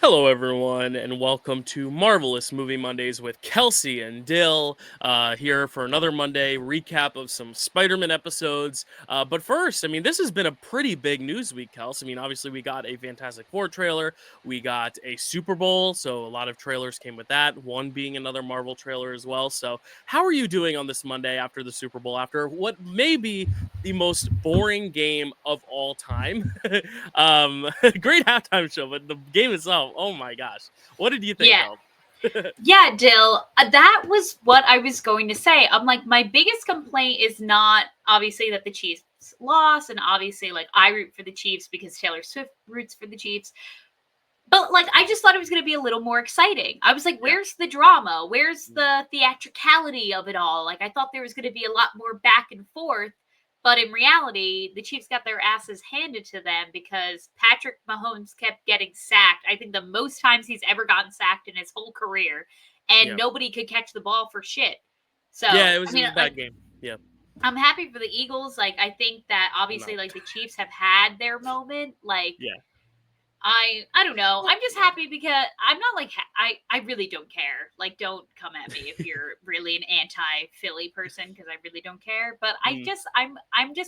Hello, everyone, and welcome to Marvel-ous Movie Mondays with Kelsey and Dill. Here for another Monday recap of some Spider-Man episodes. But first, this has been a pretty big news week, Kels. Obviously, we got a Fantastic Four trailer, we got a Super Bowl, so a lot of trailers came with that. One being another Marvel trailer as well. So, how are you doing on this Monday after the Super Bowl? After what may be the most boring game of all time. um, Great halftime show, but the game itself, oh my gosh. What did you think, Yeah. Kel? Yeah, Dill. That was what I was going to say. I'm like, my biggest complaint is not obviously that the Chiefs lost, and obviously, like, I root for the Chiefs because Taylor Swift roots for the Chiefs. But, like, I just thought it was going to be a little more exciting. I was like, where's the drama? Where's the theatricality of it all? Like, I thought there was going to be a lot more back and forth. But in reality, the Chiefs got their asses handed to them because Patrick Mahomes kept getting sacked. I think the most times he's ever gotten sacked in his whole career. And nobody could catch the ball for shit. So, yeah, it was a like, bad game. Yeah. I'm happy for the Eagles. Like, I think that obviously, like, the Chiefs have had their moment. Like, I don't know. I'm just happy because I'm not like I really don't care. Like, don't come at me if you're really an anti-Philly person because I really don't care. But I'm just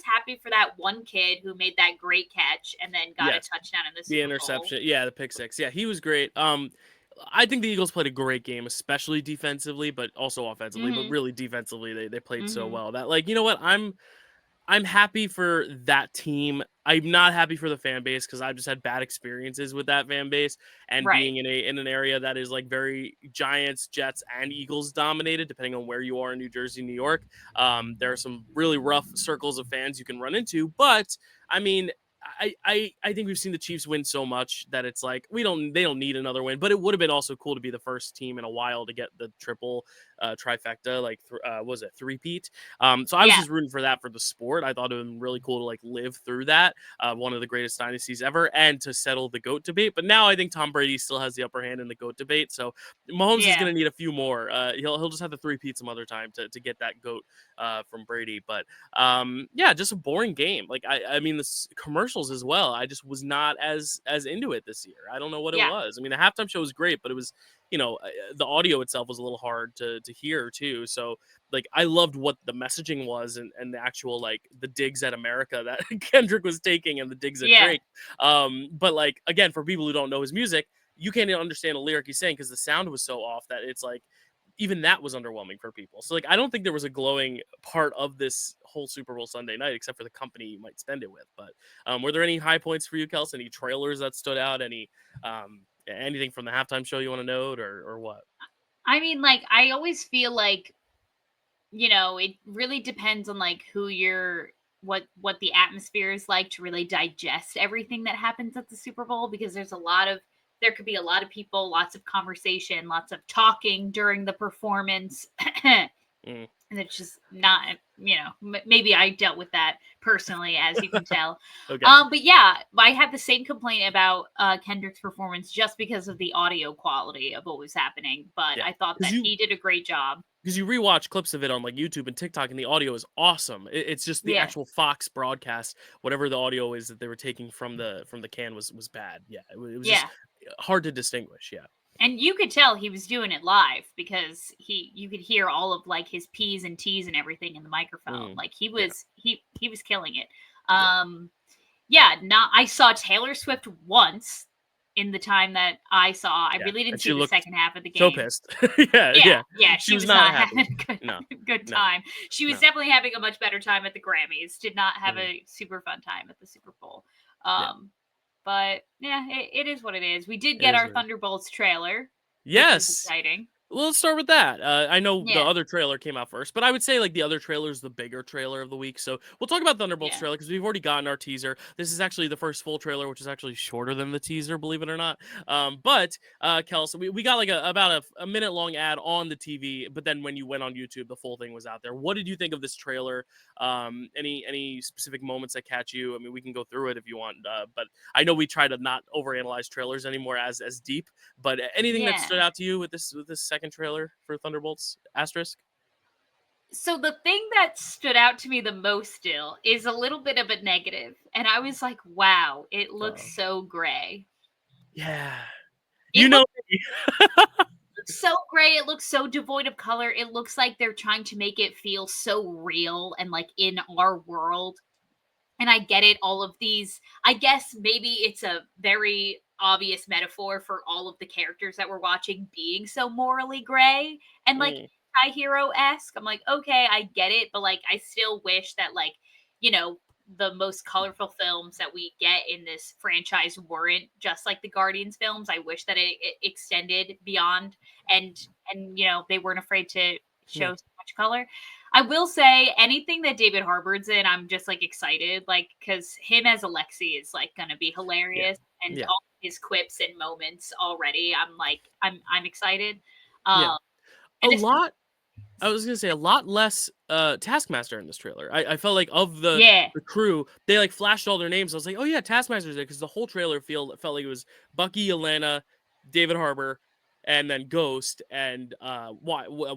happy for that one kid who made that great catch and then got a touchdown in the Super Bowl. Interception. Yeah, the pick six. Yeah, he was great. I think the Eagles played a great game, especially defensively, but also offensively. But really defensively, they played so well that, like, you know what, I'm happy for that team. I'm not happy for the fan base because I've just had bad experiences with that fan base and being in an area that is like very Giants, Jets, and Eagles dominated, depending on where you are in New Jersey, New York. There are some really rough circles of fans you can run into, but I mean, I think we've seen the Chiefs win so much that it's like they don't need another win. But it would have been also cool to be the first team in a while to get the triple trifecta, like was it three-peat? So I was just rooting for that for the sport. I thought it would be really cool to like live through that, one of the greatest dynasties ever, and to settle the GOAT debate. But now I think Tom Brady still has the upper hand in the GOAT debate. So Mahomes is going to need a few more. He'll just have to three-peat some other time to get that GOAT from Brady. But just a boring game. Like I mean, the commercials as well. I just was not as into it this year. I don't know what it was. I mean, the halftime show was great, but it was, the audio itself was a little hard to hear too. So like I loved what the messaging was and the actual like the digs at America that Kendrick was taking and the digs at Drake. But like again, for people who don't know his music, you can't even understand a lyric he's saying because the sound was so off that it's like even that was underwhelming for people. So like I don't think there was a glowing part of this whole Super Bowl Sunday night except for the company you might spend it with. But were there any high points for you, Kels? Any trailers that stood out? Anything from the halftime show you want to note or what? I mean, like, I always feel like, it really depends on like who you're what the atmosphere is like to really digest everything that happens at the Super Bowl because there could be a lot of people, lots of conversation, lots of talking during the performance. And it's just not, maybe I dealt with that personally, as you can tell. Okay. But yeah, I had the same complaint about Kendrick's performance just because of the audio quality of what was happening. But I thought that he did a great job. Because you rewatch clips of it on like YouTube and TikTok, and the audio is awesome. It's just the actual Fox broadcast, whatever the audio is that they were taking from the can was bad. Yeah, it was just hard to distinguish. Yeah. And you could tell he was doing it live because you could hear all of like his P's and T's and everything in the microphone. Like he was killing it. I saw Taylor Swift once in the time that I saw. I really didn't see the second half of the game. So pissed. yeah. She was not having a good time. She was definitely having a much better time at the Grammys. Did not have a super fun time at the Super Bowl. But yeah, it is what it is. We did get our Thunderbolts trailer. Yes. Which is exciting. Well, let's start with that. I know the other trailer came out first, but I would say like the other trailer is the bigger trailer of the week. So we'll talk about Thunderbolts trailer because we've already gotten our teaser. This is actually the first full trailer, which is actually shorter than the teaser, believe it or not. But Kelsey, we got like about a minute long ad on the TV, but then when you went on YouTube, the full thing was out there. What did you think of this trailer? Any specific moments that catch you? I mean, we can go through it if you want, but I know we try to not overanalyze trailers anymore as deep. But anything that stood out to you with this second trailer for Thunderbolts asterisk? So the thing that stood out to me the most still is a little bit of a negative, and I was like, wow, it looks so gray. Yeah. It You know me. looks so gray. It looks so devoid of color. It looks like they're trying to make it feel so real and like in our world. And I get it. All of these, I guess maybe it's a very obvious metaphor for all of the characters that we're watching being so morally gray and like Mm, anti-hero esque. I'm like, okay, I get it, but like, I still wish that like, you know, the most colorful films that we get in this franchise weren't just like the Guardians films. I wish that it extended beyond and you know they weren't afraid to yeah, show so much color. I will say anything that David Harbour's in, I'm just like excited, like because him as Alexi is like gonna be yeah, hilarious, and yeah, all his quips and moments already. I'm like, I'm excited. yeah. Um, A and it's lot I was gonna say a lot less Taskmaster in this trailer. I felt like of yeah, the crew, they like flashed all their names. I was like, oh yeah, Taskmaster's there because the whole trailer felt like it was Bucky, Alana, David Harbour, and then Ghost and Wyatt. Well,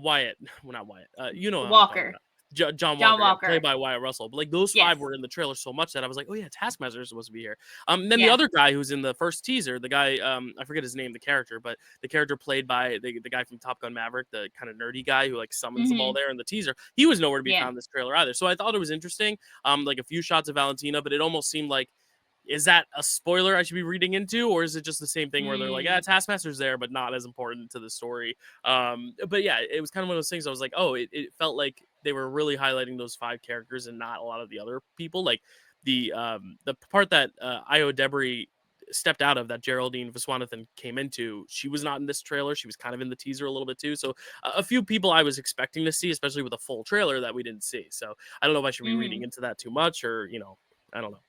not Wyatt. You know what I'm talking Walker, about. John John Walker, yeah, played Walker. by Wyatt Russell. But like those Yes, five were in the trailer so much that I was like, oh yeah, Taskmaster is supposed to be here. Then the yeah. other guy who's in the first teaser, the guy I forget his name, the character, but the character played by the guy from Top Gun Maverick, the kind of nerdy guy who like summons them all Hmm. there in the teaser. He was nowhere to be Yeah. found in this trailer either. So I thought it was interesting. Like a few shots of Valentina, but it almost seemed like, is that a spoiler I should be reading into, or is it just the same thing where they're like, Mm, Taskmaster's there, but not as important to the story? But yeah, it was kind of one of those things. I was like, oh, it felt like they were really highlighting those five characters and not a lot of the other people. Like the part that Io Debris stepped out of, that Geraldine Viswanathan came into, she was not in this trailer. She was kind of in the teaser a little bit too. So a few people I was expecting to see, especially with a full trailer, that we didn't see. So I don't know if I should be reading hmm. into that too much, or I don't know.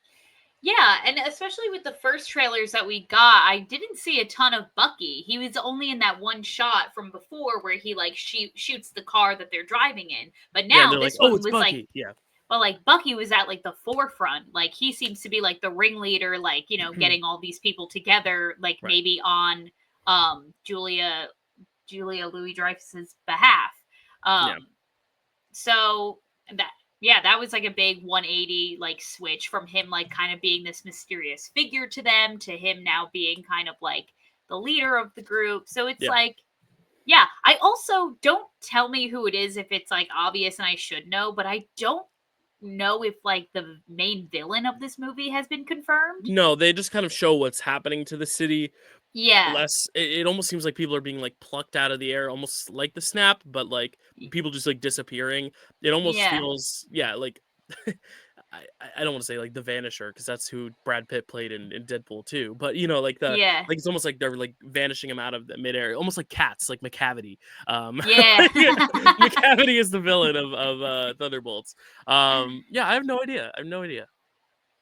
Yeah, and especially with the first trailers that we got, I didn't see a ton of Bucky. He was only in that one shot from before where he like shoots the car that they're driving in. But Yeah, and now they're like, this oh, one it's was like, Bucky. Yeah. well, like Bucky was at like the forefront. Like he seems to be like the ringleader, like, you know, getting all these people together, like Right. maybe on Julia Louis Dreyfus's behalf. Yeah. Um so that yeah, that was like a big 180 like switch from him like kind of being this mysterious figure to them to him now being kind of like the leader of the group. So it's Yeah. like yeah, I also don't tell me who it is if it's like obvious and I should know, but I don't know if like the main villain of this movie has been confirmed. No, they just kind of show what's happening to the city. Yeah. Less, it almost seems like people are being like plucked out of the air, almost like the snap, but like people just like disappearing. It almost Yeah. feels, yeah, like I don't want to say like the Vanisher because that's who Brad Pitt played in Deadpool too. But like Yeah. like it's almost like they're like vanishing him out of the midair, almost like cats, like McCavity. Yeah. McCavity is the villain of Thunderbolts. Yeah, I have no idea. I have no idea.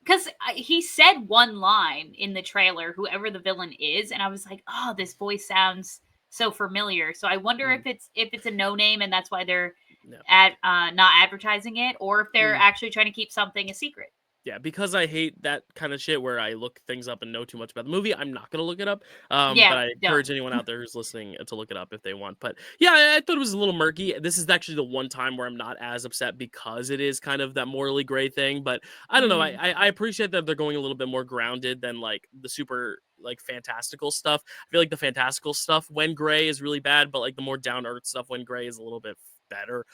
Because he said one line in the trailer, whoever the villain is, and I was like, "Oh, this voice sounds so familiar." So I wonder Mm, if it's a no name and that's why they're yeah. not advertising it, or if they're Mm. actually trying to keep something a secret. Yeah, because I hate that kind of shit where I look things up and know too much about the movie. I'm not gonna look it up. But Yeah, I don't. encourage anyone out there who's listening to look it up if they want. But yeah, I thought it was a little murky. This is actually the one time where I'm not as upset because it is kind of that morally gray thing. But I don't know. Mm, I appreciate that they're going a little bit more grounded than like the super like fantastical stuff. I feel like the fantastical stuff when gray is really bad, but like the more down earth stuff when gray is a little bit better.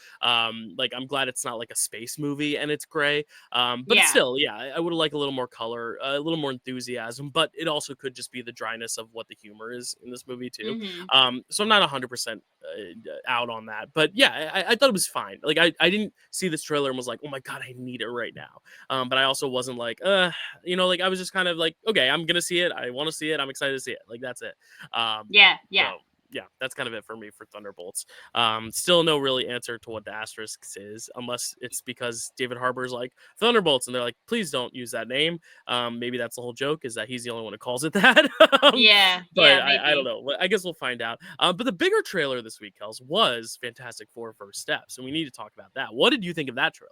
Like I'm glad it's not like a space movie and it's gray. But it's yeah. still, yeah, I would like a little more color, a little more enthusiasm, but it also could just be the dryness of what the humor is in this movie too. Hmm. So I'm not 100% out on that, but yeah, I thought it was fine. Like I didn't see this trailer and was like, oh my god, I need it right now. But I also wasn't like, like I was just kind of like, okay, I'm gonna see it. I want to see it. I'm excited to see it. Like that's it. Yeah. Yeah. So yeah, that's kind of it for me for Thunderbolts. Still no really answer to what the asterisks is, unless it's because David Harbour's like Thunderbolts, and they're like, please don't use that name. Maybe that's the whole joke, is that he's the only one who calls it that. Yeah. But Yeah. I don't Maybe. know. I guess we'll find out. But the bigger trailer this week, Kels, was Fantastic Four First Steps, and we need to talk about that. What did you think of that trailer?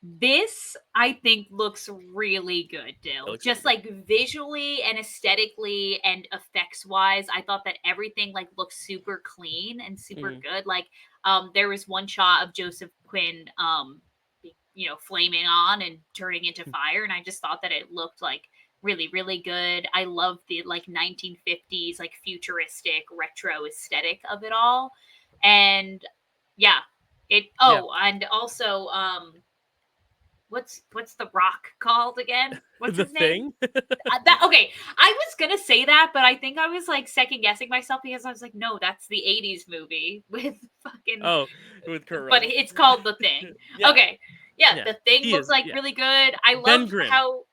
This, I think, looks really good, It Dill. looks really Just good. like visually and aesthetically and effects wise, I thought that everything like looks super clean and super Mhm. good. Like, there was one shot of Joseph Quinn, flaming on and turning into fire, and I just thought that it looked like really, really good. I love the like 1950s, like futuristic retro aesthetic of it all. And yeah, Yeah. and also what's the rock called again? What's The his name? Thing. Okay, I was gonna say that, but I think I was like second guessing myself because I was like, no, that's the '80s movie with fucking. Oh, with Kurt But Russell. it's called The Thing. Yeah. Okay, yeah, Yeah. The Thing He looked is. like Yeah. really good. I Ben love Grimm. how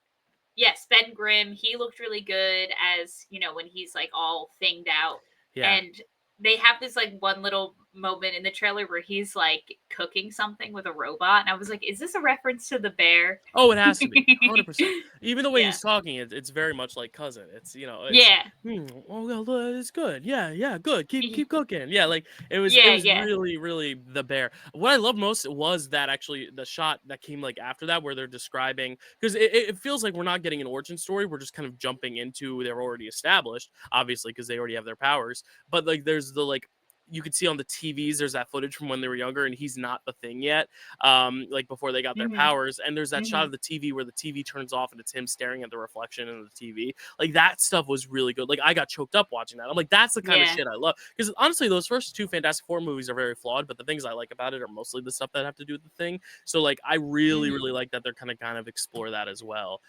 yes, Ben Grimm, he looked really good as when he's like all thinged out, Yeah. and they have this like one little moment in the trailer where he's like cooking something with a robot, and I was like, is this a reference to the bear? Oh, it has to be 100%. Even the way Yeah. he's talking, it's very much like Cousin. It's it's Yeah. oh well, it's good. Yeah, yeah, good. Keep cooking. Yeah, like it Yeah, was yeah. really the bear. What I loved most was that actually the shot that came like after that where they're describing because it feels like we're not getting an origin story. We're just kind of jumping into they're already established, obviously because they already have their powers. But like there's the like you could see on the TVs there's that footage from when they were younger and he's not the Thing yet like before they got their Mhm. powers. And there's that shot Mhm. of the TV where the TV turns off and it's him staring at the reflection in the TV. Like that stuff was really good. Like I got choked up watching that. I'm like, that's the kind of Yeah. shit I love. Because honestly, those first two Fantastic Four movies are very flawed, but the things I like about it are mostly the stuff that have to do with the Thing. So like, I really Mhm. like that they're kind of explore that as well.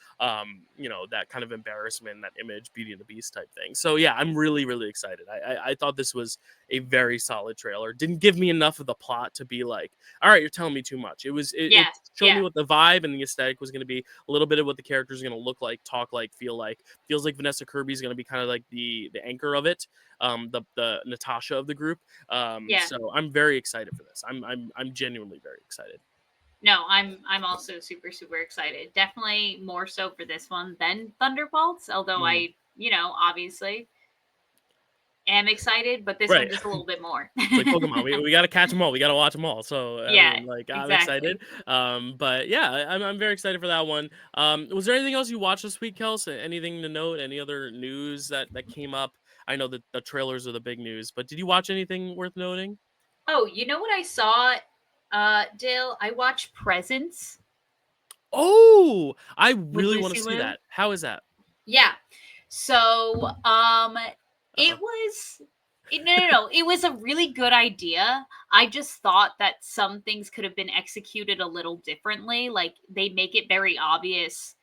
That kind of embarrassment, that image, Beauty and the Beast type thing. So yeah, I'm really excited. I thought this was a very solid trailer. Didn't give me enough of the plot to be like, all right, you're telling me too much. It Yeah. showed me Yeah. what the vibe and the aesthetic was going to be, a little bit of what the characters are going to look like, talk like, feel like. Feels like Vanessa Kirby is going to be kind of like the anchor of it, the Natasha of the group. Yeah. So I'm very excited for this. I'm genuinely very excited. No, I'm also super excited. Definitely more so for this one than Thunderbolts, although Mhm. I, obviously am excited, but this one Right. just a little bit more. It's like Pokemon. We got to catch them all. We got to watch them all. So I Yeah, mean, like I'm excited. exactly. But yeah, I'm very excited for that one. Was there anything else you watched this week, Kels? Anything to note? Any other news that came up? I know that the trailers are the big news, but did you watch anything worth noting? Oh, you know what I saw, Dale? I watched Presents Oh, I with really want to Lucy see Liu. that. How is that? Yeah. So, it Uh-oh. was no. It was a really good idea. I just thought that some things could have been executed a little differently. Like they make it very obvious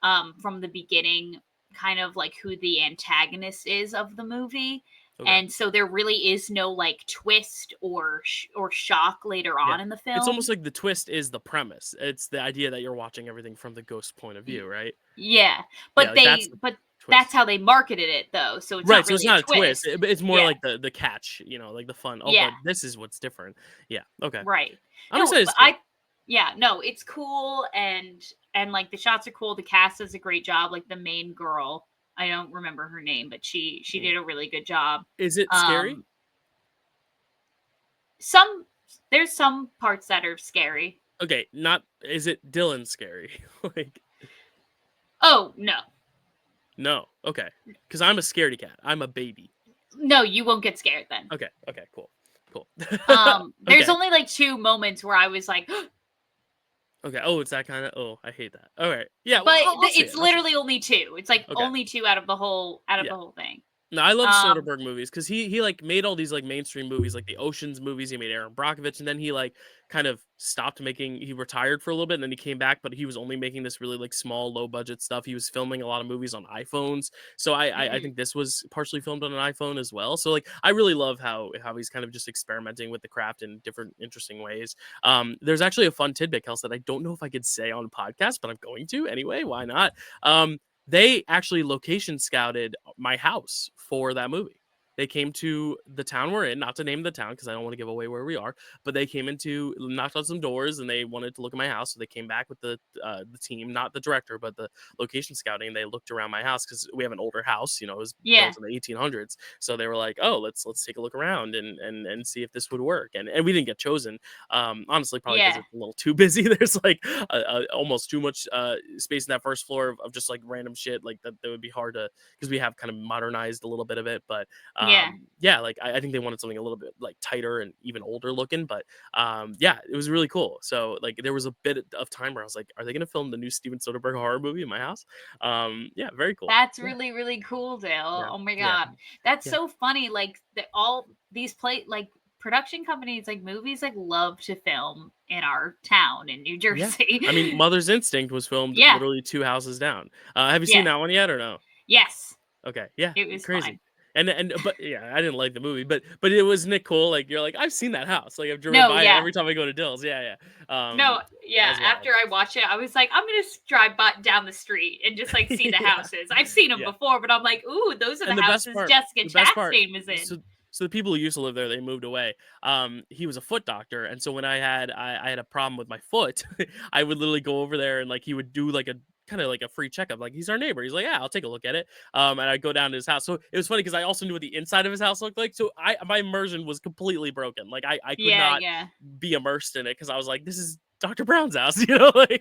from the beginning kind of like who the antagonist is of the movie. Okay. And so there really is no like twist or shock later Yeah. on in the It's almost film. like the twist is the premise. It's the idea that you're watching everything from the ghost point of Y- view, right? Yeah. Yeah, But like that's the that's twist. how they marketed it though. So it's Right, not so it's really a not a twist. twist. It's more Yeah. like the catch, like the fun. Oh, Yeah. but this is what's different. Yeah. Okay. Right. I'm No, excited to but see it. yeah, no, it's cool and like the shots are cool. The cast does a great job. Like the main girl, I don't remember her name, but she Mm. did a really good job. Is it scary? Um some there's some parts that are scary. Okay, not is it Dylan scary? Like Oh, no. no. Okay. Cuz I'm a scaredy cat. I'm a baby. No, you won't get scared then. Okay. Okay, cool. Cool. There's Okay. only like two moments where I was like, Okay. Oh, it's that kind of. Oh, I hate that. All right. Yeah, well, but I'll see it. it's I'll see it. literally only two. It's like Okay. only two out of the Yeah. whole thing. No, I love Um, Soderbergh movies because he like made all these like mainstream movies like the Ocean's movies. He made Aaron Brockovich, and then he like kind of stopped making. He retired for a little bit, and then he came back, but he was only making this really like small, low budget stuff. He was filming a lot of movies on iPhones, so I mhm. think this was partially filmed on an iPhone as well. So like I really love how he's kind of just experimenting with the craft in different interesting ways. There's actually a fun tidbit, Kels, that I don't know if I could say on podcast, but I'm going to anyway. Why not? They actually location scouted my house for that movie. They came to the town we're in, not to name the town because I don't want to give away where we are, but they came into knocked on some doors and they wanted to look at my house. So they came back with the team, not the director, but the location scouting. They looked around my house because we have an older house, it was Yeah, built in the 1800s. So they were like, "Oh, let's take a look around and see if this would work." And we didn't get chosen, honestly, probably because yeah, it's a little too busy. There's like almost too much space in that first floor of just like random shit like that would be hard to because we have kind of modernized a little bit of it. But Yeah, like I think they wanted something a little bit like tighter and even older looking, but yeah, it was really cool. So like there was a bit of time where I was like, are they gonna film the new Steven Soderbergh horror movie in my house? Yeah, very cool. That's Yeah, really, really cool, Dale. yeah, Oh my yeah, god. That's yeah, so funny. Like all these like production companies, like movies, like love to film in our town in New yeah. Jersey. I mean, Mother's Instinct was filmed Yeah. literally 2 houses down. Have you seen Yeah. that one yet or no? Yes. Okay, yeah, It was crazy. fine. And but yeah, I didn't like the movie, but it was Nick cool. Like you're like, I've seen that house. Like I've driven No, by it yeah. every time I go to Dill's. Yeah, yeah. No, yeah. That's wild. After I watch it, I was like, I'm gonna drive down the street and just like see the Yeah, houses. I've seen them yeah. before, but I'm like, ooh, those are the And houses Jessica the best part, Chastain was in. so the people who used to live there, they moved away. He was a foot doctor, and so when I had a problem with my foot, I would literally go over there and like he would do like a kind of like a free checkup. Like he's our neighbor. He's like, yeah, I'll take a look at it. And I'd go down to his house. So it was funny because I also knew what the inside of his house looked like. So my immersion was completely broken. Like I could Yeah, not yeah. be immersed in it because I was like, this is Dr. Brown's house, like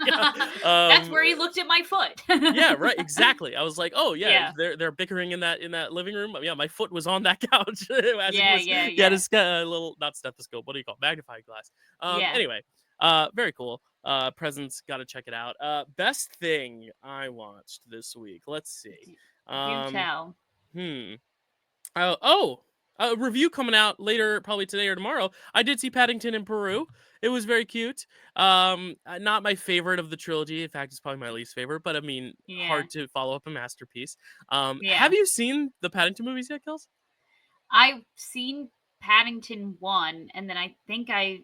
That's where he looked at my foot. yeah, right, exactly. I was like, oh yeah, Yeah. they're bickering in that living room. Yeah, my foot was on that couch as he Yeah, was. yeah, He had yeah. his little not stethoscope. What do you call it? Magnifying glass? Yeah. Anyway, very cool. Presents, got to check it out. Best thing I watched this week. Let's see. Do Um, tell. hmm. Oh, a review coming out later, probably today or tomorrow. I did see Paddington in Peru. It was very cute. Not my favorite of the trilogy. In fact, it's probably my least favorite. But I mean, Yeah. hard to follow up a masterpiece. Yeah. Have you seen the Paddington movies yet, Kels? I've seen Paddington 1, and then I think I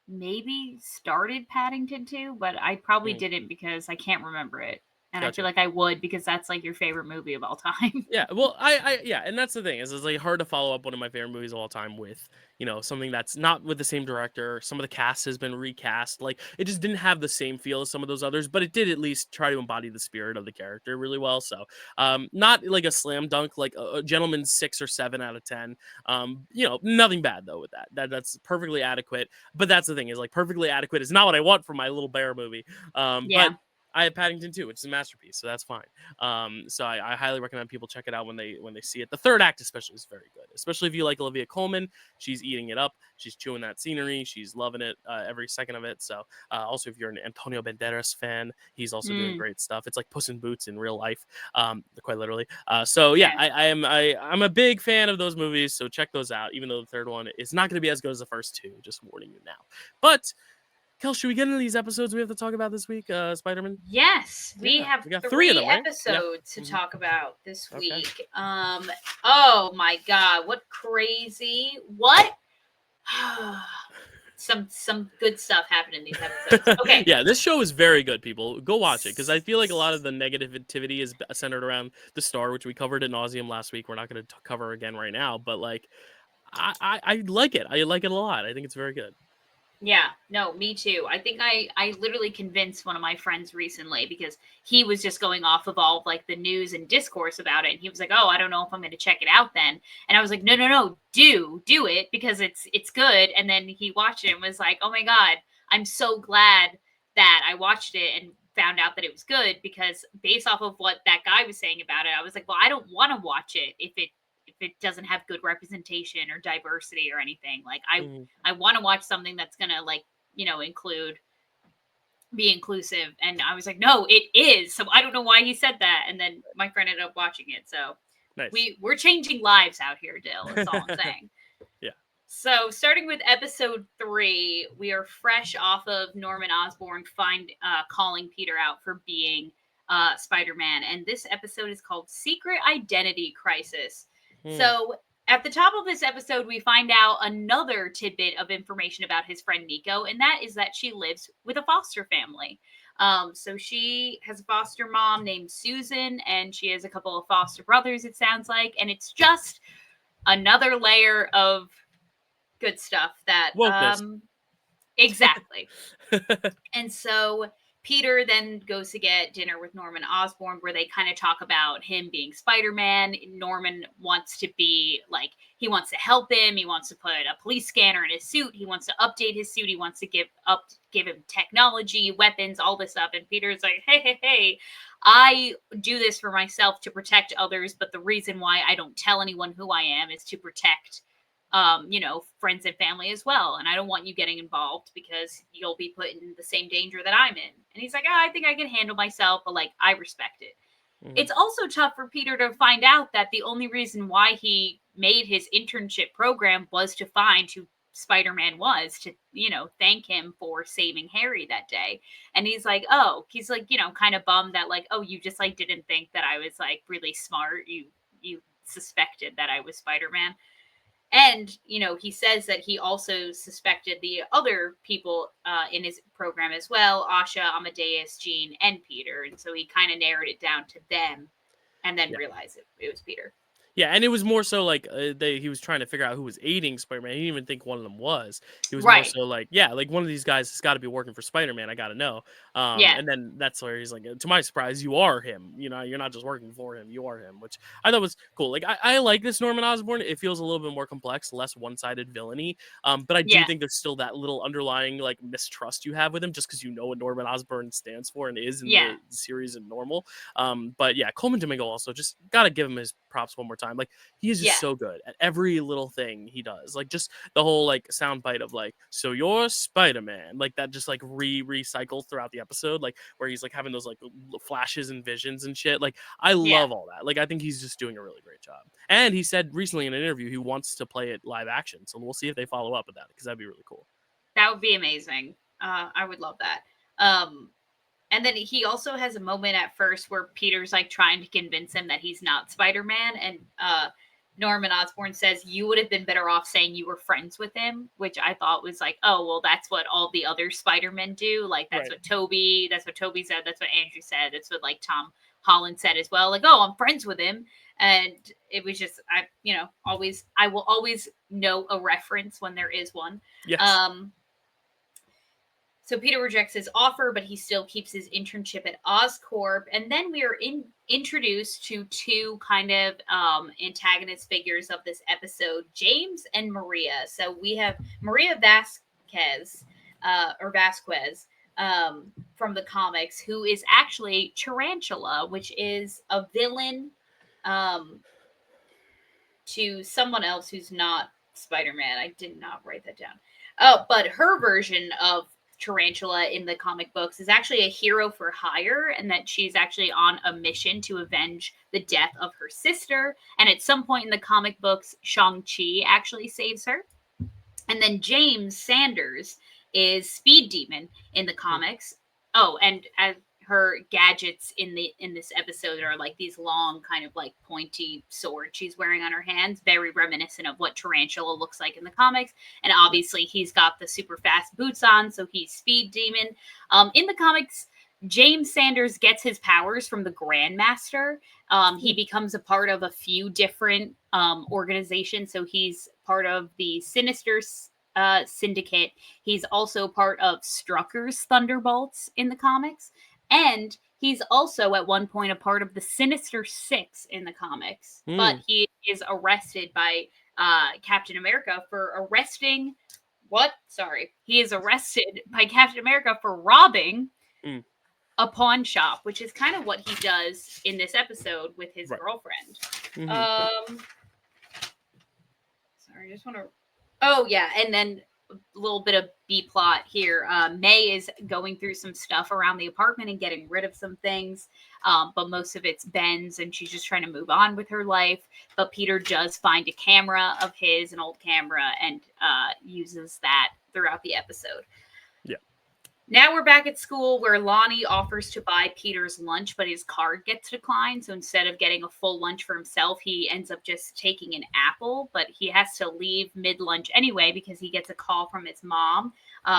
maybe started Paddington 2, but I probably Mm, didn't because I can't remember it. And I feel gotcha. like I would because that's like your favorite movie of all time. Yeah, well, yeah, and that's the thing is, it's like hard to follow up one of my favorite movies of all time with, something that's not with the same director. Some of the cast has been recast. Like it just didn't have the same feel as some of those others, but it did at least try to embody the spirit of the character really well. So, not like a slam dunk, like a gentleman's 6 or 7 out of 10. Nothing bad though with that. That's perfectly adequate. But that's the thing is like perfectly adequate is not what I want from my little bear movie. But Yeah. I have Paddington 2, which is a masterpiece, so that's fine. So I highly recommend people check it out when they see it. The third act especially is very good, especially if you like Olivia Colman. She's eating it up. She's chewing that scenery. She's loving it every second of it. So also if you're an Antonio Banderas fan, he's also doing Mm, great stuff. It's like Puss in Boots in real life, quite literally. So yeah, yeah. I'm a big fan of those movies. So check those out. Even though the third one is not going to be as good as the first two, just warning you now. But Kel, should we get into these episodes we have to talk about this week? Spider-Man? Yes, we Yeah, have we got 3 of three them, right? Yeah. episodes to Mhm. talk about this Okay. week. Oh my god, what crazy. What some good stuff happened in these episodes. Okay. Yeah, this show is very good, people. Go watch it because I feel like a lot of the negativity is centered around the star, which we covered ad nauseum last week. We're not going to cover again right now, but like, I like it. I like it a lot. I think it's very good. Yeah, no, me too. I think I literally convinced one of my friends recently because he was just going off of all of, like the news and discourse about it, and he was like, "Oh, I don't know if I'm going to check it out then." And I was like, "No, no, no, do it because it's good." And then he watched it and was like, "Oh my god, I'm so glad that I watched it and found out that it was good because based off of what that guy was saying about it, I was like, well, I don't want to watch it if it doesn't have good representation or diversity or anything. Like Mhm. I want to watch something that's gonna like be inclusive." And I was like, no, it is. So I don't know why he said that. And then my friend ended up watching it. So Nice. we're changing lives out here, Dill. That's all I'm saying. Yeah. So starting with episode 3, we are fresh off of Norman Osborn calling Peter out for being Spider-Man, and this episode is called Secret Identity Crisis. Hmm. So at the top of this episode, we find out another tidbit of information about his friend Nico, and that is that she lives with a foster family. So she has a foster mom named Susan, and she has a couple of foster brothers, it sounds like, and it's just another layer of good stuff that Wokeness. exactly. And so Peter then goes to get dinner with Norman Osborn, where they kind of talk about him being Spider-Man. Norman wants to be like, he wants to help him. He wants to put a police scanner in his suit. He wants to update his suit. He wants to give him technology, weapons, all this stuff. And Peter's like, hey, I do this for myself to protect others, but the reason why I don't tell anyone who I am is to protect friends and family as well. And I don't want you getting involved because you'll be put in the same danger that I'm in. And he's like, I think I can handle myself, but like, I respect it. Mm-hmm. It's also tough for Peter to find out that the only reason why he made his internship program was to find who Spider-Man was, to, thank him for saving Harry that day. And he's like, kind of bummed that like, oh, you just like didn't think that I was like really smart. You suspected that I was Spider-Man. And, he says that he also suspected the other people in his program as well, Asha, Amadeus, Jean, and Peter. And so he kind of narrowed it down to them and then realized it was Peter. Yeah, and it was more so like he was trying to figure out who was aiding Spider-Man. He didn't even think one of them was. He was more so like, like one of these guys has got to be working for Spider-Man. I got to know. And then that's where he's like, to my surprise, you are him. You're not just working for him. You are him, which I thought was cool. Like I like this Norman Osborn. It feels a little bit more complex, less one-sided villainy. But I do think there's still that little underlying like mistrust you have with him, just because you know what Norman Osborn stands for and is in the series and normal. But yeah, Coleman Domingo also just got to give him his props one more time. Like he is just so good at every little thing he does. Like just the whole like sound bite of like, so you're Spider-Man, like that just like recycles throughout the episode, like where he's like having those like flashes and visions and shit. Like I love all that. Like I think he's just doing a really great job. And he said recently in an interview he wants to play it live action. So we'll see if they follow up with that, because that'd be really cool. That would be amazing. I would love that. And then he also has a moment at first where Peter's like trying to convince him that he's not Spider-Man. And Norman Osborn says, you would have been better off saying you were friends with him, which I thought was like, oh, well, that's what all the other Spider-Men do. Like, that's what Toby said. That's what Andrew said. That's what like Tom Holland said as well. Like, oh, I'm friends with him. And it was just, I will always know a reference when there is one. Yes. So Peter rejects his offer, but he still keeps his internship at Oscorp. And then we are introduced to two kind of antagonist figures of this episode, James and Maria. So we have Maria Vasquez from the comics, who is actually Tarantula, which is a villain to someone else who's not Spider-Man. I did not write that down. Oh, but her version of Tarantula in the comic books is actually a hero for hire, and that she's actually on a mission to avenge the death of her sister. And at some point in the comic books, Shang-Chi actually saves her. And then James Sanders is Speed Demon in the comics. Oh, and her gadgets in this episode are like these long kind of like pointy swords she's wearing on her hands, very reminiscent of what Tarantula looks like in the comics. And obviously he's got the super fast boots on, so he's Speed Demon. In the comics, James Sanders gets his powers from the Grandmaster. He becomes a part of a few different organizations. So he's part of the Sinister Syndicate. He's also part of Strucker's Thunderbolts in the comics. And he's also at one point a part of the Sinister Six in the comics. But he is arrested by Captain America for arresting... What? Sorry. He is arrested by Captain America for robbing a pawn shop, which is kind of what he does in this episode with his girlfriend. Sorry, I just want to... Oh, yeah. And then a little bit of B-plot here. May is going through some stuff around the apartment and getting rid of some things, but most of it's Ben's, and she's just trying to move on with her life. But Peter does find a camera of his, an old camera, and uses that throughout the episode. Yeah. Now we're back at school, where Lonnie offers to buy Peter's lunch, but his card gets declined. So instead of getting a full lunch for himself, he ends up just taking an apple. But he has to leave mid-lunch anyway because he gets a call from his mom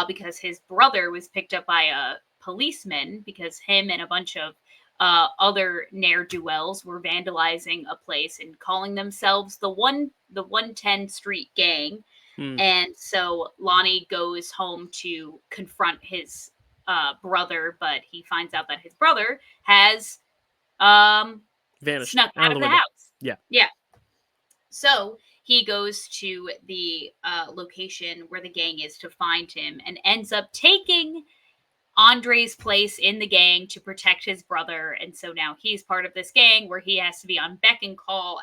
because his brother was picked up by a policeman because him and a bunch of other ne'er-do-wells were vandalizing a place and calling themselves the 110 Street Gang. And so Lonnie goes home to confront his brother, but he finds out that his brother has Vanished snuck out out of of the the window. house. Yeah. Yeah. So he goes to the location where the gang is to find him and ends up taking Andre's place in the gang to protect his brother. And so now he's part of this gang where he has to be on beck and call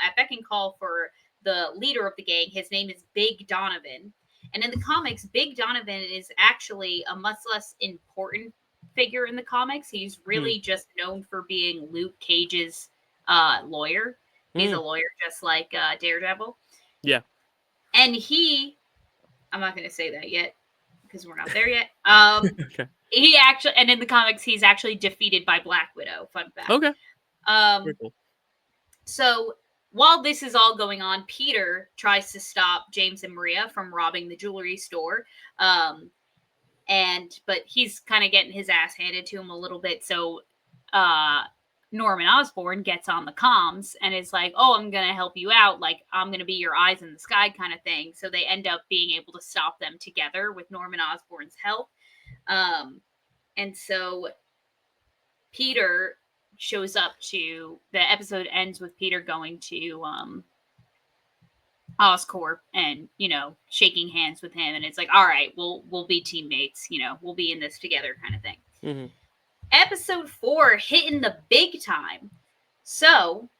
for the leader of the gang. His name is Big Donovan. And in the comics, Big Donovan is actually a much less important figure in the comics. He's really just known for being Luke Cage's lawyer. He's a lawyer just like Daredevil. Yeah. And I'm not going to say that yet because we're not there yet. Okay. He actually, and in the comics, he's actually defeated by Black Widow. Fun fact. Okay. Very cool. So while this is all going on, Peter tries to stop James and Maria from robbing the jewelry store. But he's kind of getting his ass handed to him a little bit. So Norman Osborn gets on the comms and is like, "Oh, I'm gonna help you out. Like, I'm gonna be your eyes in the sky," kind of thing. So they end up being able to stop them together with Norman Osborn's help. And so Peter shows up to the episode ends with Peter going to Oscorp and shaking hands with him, and it's like, all right, we'll be teammates, we'll be in this together, kind of thing. Mm-hmm. Episode 4 hitting the big time. So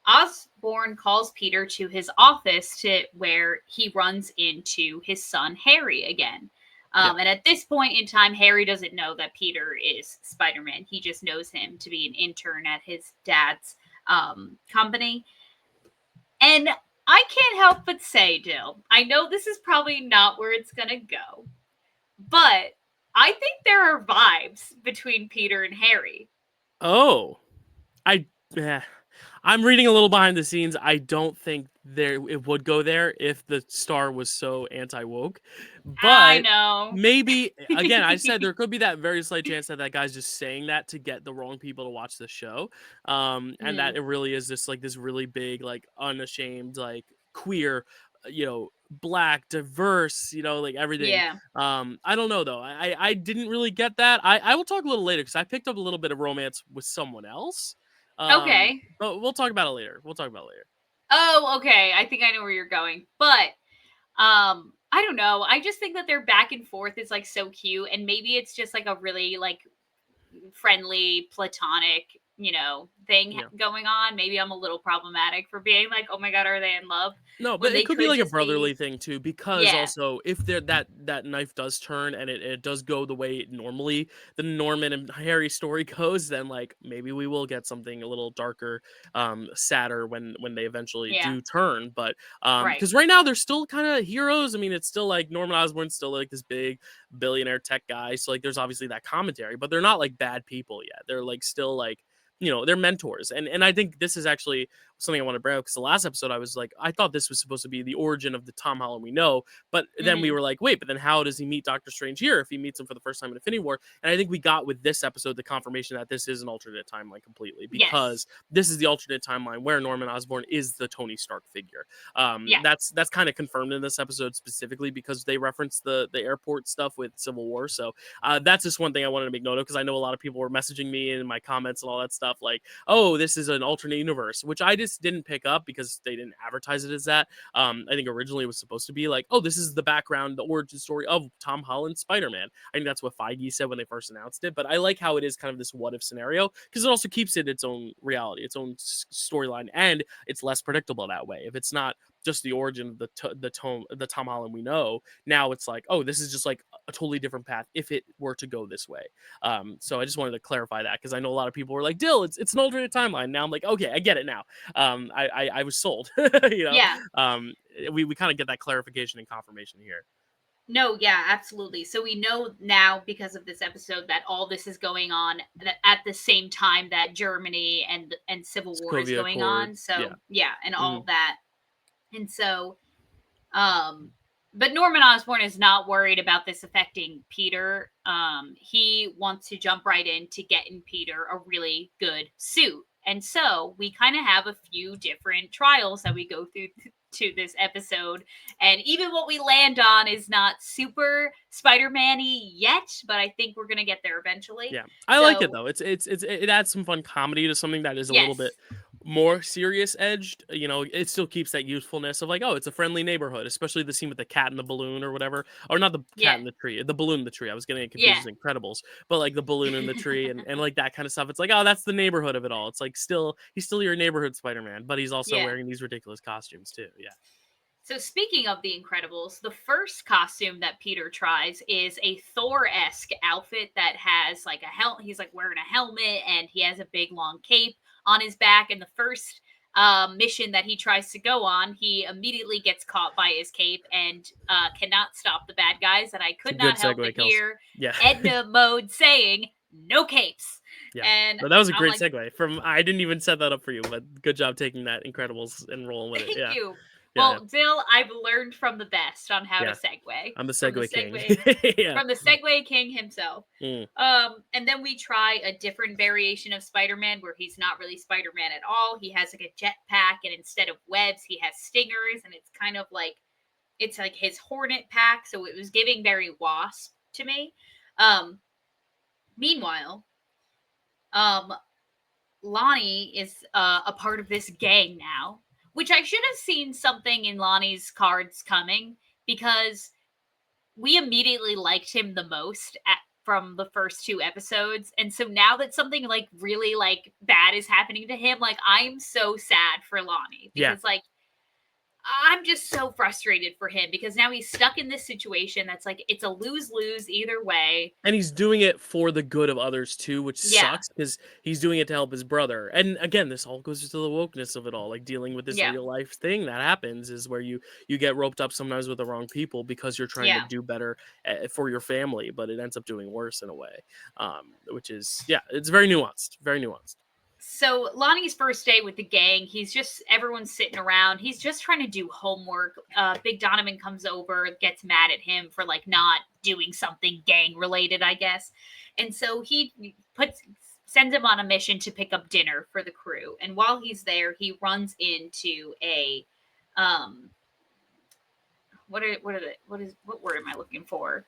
Osborn calls Peter to his office where he runs into his son Harry again. And at this point in time, Harry doesn't know that Peter is Spider-Man. He just knows him to be an intern at his dad's company. And I can't help but say, Dill, I know this is probably not where it's going to go, but I think there are vibes between Peter and Harry. Oh, I'm reading a little behind the scenes. I don't think it would go there if the star was so anti-woke. But I know. Maybe, again, I said there could be that very slight chance that guy's just saying that to get the wrong people to watch the show. And that it really is this really big, like, unashamed, like, queer, black, diverse, like everything. Yeah. I don't know though. I didn't really get that. I will talk a little later because I picked up a little bit of romance with someone else. Okay. But we'll talk about it later. Oh, okay. I think I know where you're going. But I don't know. I just think that their back and forth is like so cute, and maybe it's just like a really like friendly, platonic, thing going on. Maybe I'm a little problematic for being like, oh my god, are they in love? No, but it could be like a brotherly thing too, because also if that knife does turn and it does go the way normally the Norman and Harry story goes, then like maybe we will get something a little darker, sadder when they eventually do turn. But because right now they're still kind of heroes. I mean, it's still like Norman Osborn's still like this big billionaire tech guy, so like there's obviously that commentary, but they're not like bad people yet. They're like still like they're mentors. And I think this is actually something I want to bring up because the last episode I thought this was supposed to be the origin of the Tom Holland we know, but then we were like, wait, but then how does he meet Doctor Strange here if he meets him for the first time in Infinity War? And I think we got with this episode the confirmation that this is an alternate timeline completely, because this is the alternate timeline where Norman Osborn is the Tony Stark figure. That's kind of confirmed in this episode specifically because they reference the airport stuff with Civil War. So that's just one thing I wanted to make note of, because I know a lot of people were messaging me in my comments and all that stuff like, oh, this is an alternate universe, which I just didn't pick up because they didn't advertise it as that. I think originally it was supposed to be like, oh, this is the background, the origin story of Tom Holland's Spider-Man. I think that's what Feige said when they first announced it, but I like how it is kind of this what if scenario because it also keeps it its own reality, its own storyline, and it's less predictable that way. If it's not just the origin of the Tom Holland we know, now it's like, oh, this is just like a totally different path if it were to go this way. So I just wanted to clarify that because I know a lot of people were like, Dill, it's an alternate timeline. Now I'm like, okay, I get it now. I was sold. Yeah. We kind of get that clarification and confirmation here. No, yeah, absolutely. So we know now because of this episode that all this is going on at the same time that Germany and Civil War is going on. So and all that. And so, but Norman Osborn is not worried about this affecting Peter. He wants to jump right in to get in Peter a really good suit. And so we kind of have a few different trials that we go through to this episode. And even what we land on is not super Spider-Man-y yet, but I think we're going to get there eventually. Yeah, I like it though. It adds some fun comedy to something that is a little yes. bit more serious edged. You know, it still keeps that youthfulness of like, oh, it's a friendly neighborhood, especially the scene with the cat and the balloon or whatever, or not the cat Yeah. in the tree, the balloon in the tree. I was getting it Yeah. confused with Incredibles, but like the balloon in the tree and like that kind of stuff. It's like, oh, that's the neighborhood of it all. It's like he's still your neighborhood Spider-Man, but he's also Yeah. wearing these ridiculous costumes too. Yeah. So speaking of the Incredibles, the first costume that Peter tries is a Thor-esque outfit that has like he's like wearing a helmet and he has a big long cape on his back. And the first mission that he tries to go on, he immediately gets caught by his cape and cannot stop the bad guys. And I It's a could good not help but segue, Kelsey. hear Yeah. Edna Mode saying, "No capes." Yeah, And but that was a I'm great like, segue. From I didn't even set that up for you, but good job taking that Incredibles and rolling with it. thank Yeah, you. yeah, Well, Dill, I've learned from the best on how to yeah. segue. I'm the From the segue king. segue Yeah. from the Segway King himself. Mm. And then we try a different variation of Spider-Man where he's not really Spider-Man at all. He has like a jetpack, and instead of webs, he has stingers, and it's like his hornet pack. So it was giving very Wasp to me. Meanwhile, um, Lonnie is a part of this gang now, which I should have seen something in Lonnie's cards coming because we immediately liked him the most from the first two episodes. And so now that something like really like bad is happening to him, like I'm so sad for Lonnie Yeah. because like I'm just so frustrated for him because now he's stuck in this situation that's like it's a lose-lose either way. And he's doing it for the good of others too, which Yeah. sucks because he's doing it to help his brother. And again, this all goes to the wokeness of it all, like dealing with this Yeah. real life thing that happens is where you get roped up sometimes with the wrong people because you're trying to Yeah. do better for your family, but it ends up doing worse in a way, which is it's very nuanced, very nuanced. So Lonnie's first day with the gang, everyone's sitting around. He's just trying to do homework. Big Donovan comes over, gets mad at him for like not doing something gang related, I guess. And so he sends him on a mission to pick up dinner for the crew. And while he's there, he runs into a what word am I looking for?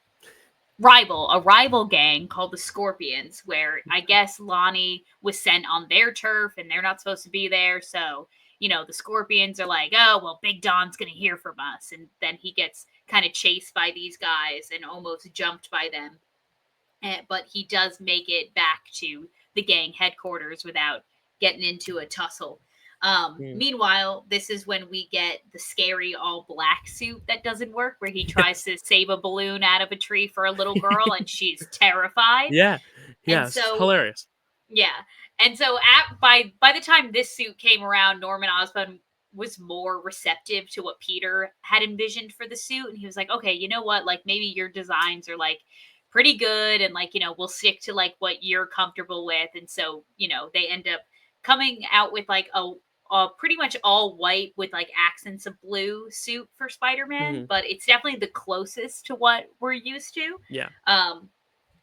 A rival gang called the Scorpions, where I guess Lonnie was sent on their turf and they're not supposed to be there. So, the Scorpions are like, oh, well, Big Don's going to hear from us. And then he gets kind of chased by these guys and almost jumped by them. But he does make it back to the gang headquarters without getting into a tussle. Meanwhile, this is when we get the scary all black suit that doesn't work, where he tries to save a balloon out of a tree for a little girl and she's terrified. Yeah. And so, it's hilarious. Yeah. And so by the time this suit came around, Norman Osborn was more receptive to what Peter had envisioned for the suit. And he was like, okay, you know what? Like maybe your designs are like pretty good. And like, we'll stick to like what you're comfortable with. And so, they end up coming out with like a pretty much all white with like accents of blue suit for Spider-Man, but it's definitely the closest to what we're used to. Yeah.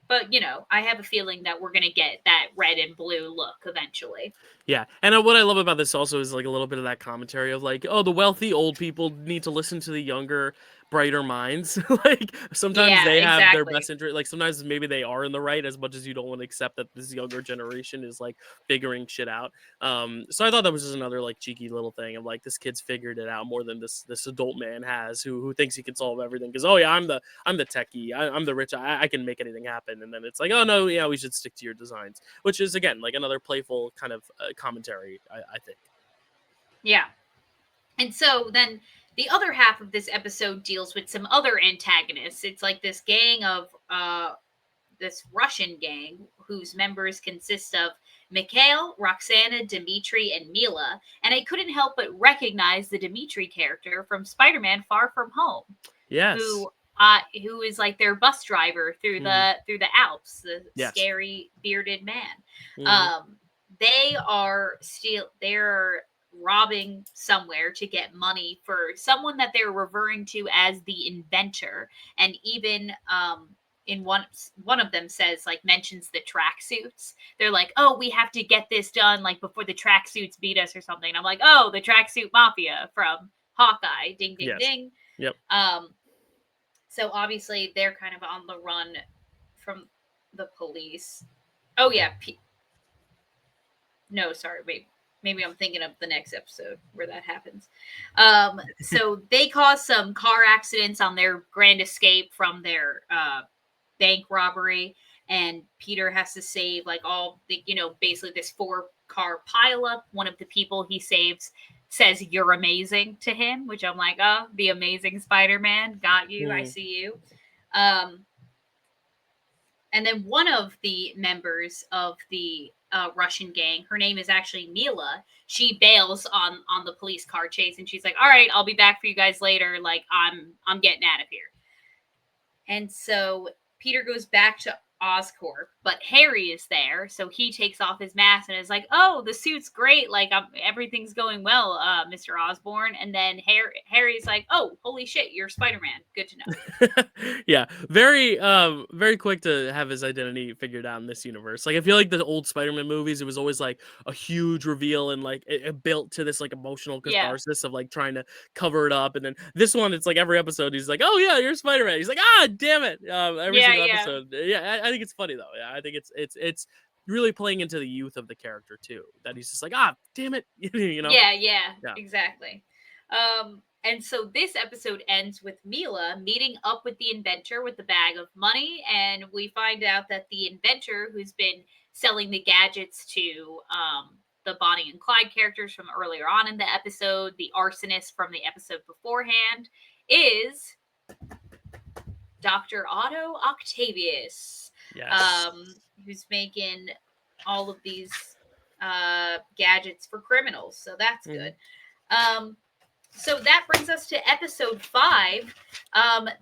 But I have a feeling that we're gonna get that red and blue look eventually. Yeah, and what I love about this also is like a little bit of that commentary of like, oh, the wealthy old people need to listen to the younger, brighter minds. Like sometimes they have their best interest. Like sometimes maybe they are in the right as much as you don't want to accept that this younger generation is like figuring shit out. So I thought that was just another like cheeky little thing of like this kid's figured it out more than this adult man has who thinks he can solve everything because oh yeah I'm the techie I'm the rich I can make anything happen, and then it's like oh no yeah we should stick to your designs, which is again like another playful kind of commentary I think. Yeah. And so then the other half of this episode deals with some other antagonists. It's like this gang of this Russian gang whose members consist of Mikhail, Roxana, Dimitri, and Mila. And I couldn't help but recognize the Dimitri character from Spider-Man Far From Home. Yes. Who is like their bus driver through the Alps, the scary bearded man. They're robbing somewhere to get money for someone that they're referring to as the inventor, and even in one of them mentions the tracksuits. They're like, oh, we have to get this done like before the tracksuits beat us or something. I'm like, oh, the tracksuit mafia from Hawkeye. Ding, ding, Yes. ding. Yep. So obviously they're kind of on the run from the police. Oh yeah. No, sorry, wait. Maybe I'm thinking of the next episode where that happens. So they cause some car accidents on their grand escape from their bank robbery, and Peter has to save like all the, basically this 4-car pileup. One of the people he saves says "You're amazing" to him, which I'm like, oh, the amazing Spider-Man, got you. I see you. And then one of the members of the Russian gang, her name is actually Mila. She bails on the police car chase, and she's like, "All right, I'll be back for you guys later. Like, I'm getting out of here." And so Peter goes back to Oscorp, but Harry is there, so he takes off his mask and is like, "Oh, the suit's great. Like, everything's going well, Mr. Osborn." And then Harry's like, "Oh, holy shit, you're Spider-Man. Good to know." Yeah, very quick to have his identity figured out in this universe. Like, I feel like the old Spider-Man movies, it was always like a huge reveal, and like it built to this like emotional catharsis of like trying to cover it up. And then this one, it's like every episode he's like, "Oh yeah, you're Spider-Man." He's like, "Ah, damn it!" Every single episode. Yeah, I think it's funny though. Yeah, I think it's really playing into the youth of the character too. That he's just like, "Ah, damn it," Yeah, exactly. And so this episode ends with Mila meeting up with the inventor with the bag of money, and we find out that the inventor, who's been selling the gadgets to the Bonnie and Clyde characters from earlier on in the episode, the arsonist from the episode beforehand, is Dr. Otto Octavius. Yes. Who's making all of these gadgets for criminals. So that's good. So that brings us to episode 5,